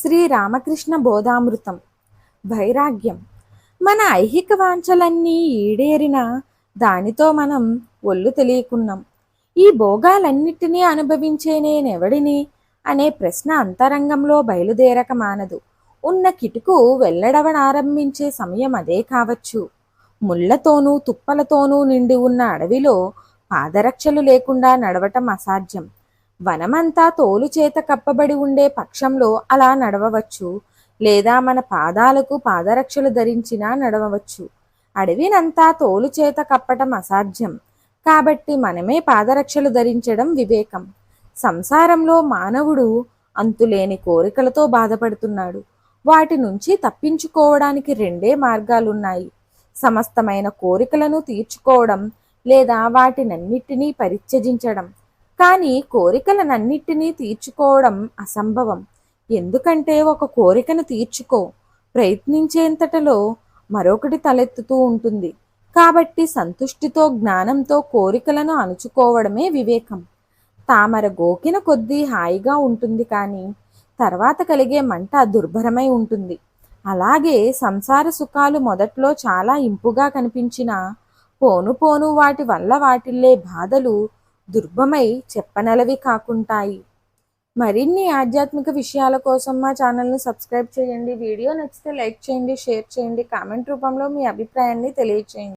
శ్రీ రామకృష్ణ బోధామృతం. వైరాగ్యం. మన ఐహిక వాంఛలన్నీ ఈడేరిన దానితో మనం ఒళ్ళు తెలియకున్నాం. ఈ భోగాలన్నిటినీ అనుభవించే నేనెవడిని అనే ప్రశ్న అంతరంగంలో బయలుదేరక మానదు. ఉన్న కిటుకు వెల్లడవనారంభించే సమయం అదే కావచ్చు. ముళ్లతోనూ తుప్పలతోనూ నిండి ఉన్న అడవిలో పాదరక్షలు లేకుండా నడవటం అసాధ్యం. వనమంతా తోలు చేత కప్పబడి ఉండే పక్షంలో అలా నడవవచ్చు, లేదా మన పాదాలకు పాదరక్షలు ధరించినా నడవవచ్చు. అడవినంతా తోలు చేత కప్పటం అసాధ్యం కాబట్టి మనమే పాదరక్షలు ధరించడం వివేకం. సంసారంలో మానవుడు అంతులేని కోరికలతో బాధపడుతున్నాడు. వాటి నుంచి తప్పించుకోవడానికి రెండే మార్గాలున్నాయి: సమస్తమైన కోరికలను తీర్చుకోవడం, లేదా వాటినన్నిటినీ పరిత్యజించడం. కానీ కోరికలనన్నిటినీ తీర్చుకోవడం అసంభవం. ఎందుకంటే ఒక కోరికను ప్రయత్నించేంతటలో మరొకటి తలెత్తుతూ ఉంటుంది. కాబట్టి సంతుష్టితో, జ్ఞానంతో కోరికలను అణుచుకోవడమే వివేకం. తామర గోకిన కొద్దీ హాయిగా ఉంటుంది, కానీ తర్వాత కలిగే మంట దుర్భరమై ఉంటుంది. అలాగే సంసార సుఖాలు మొదట్లో చాలా ఇంపుగా కనిపించినా పోను పోను వాటి వల్ల వాటిల్లే బాధలు దుర్భమై చెప్పనలవి కాకుంటాయి. మరిన్ని ఆధ్యాత్మిక విషయాల కోసం మా ఛానల్ను సబ్స్క్రైబ్ చేయండి. వీడియో నచ్చితే లైక్ చేయండి, షేర్ చేయండి, కామెంట్ రూపంలో మీ అభిప్రాయాన్ని తెలియచేయండి.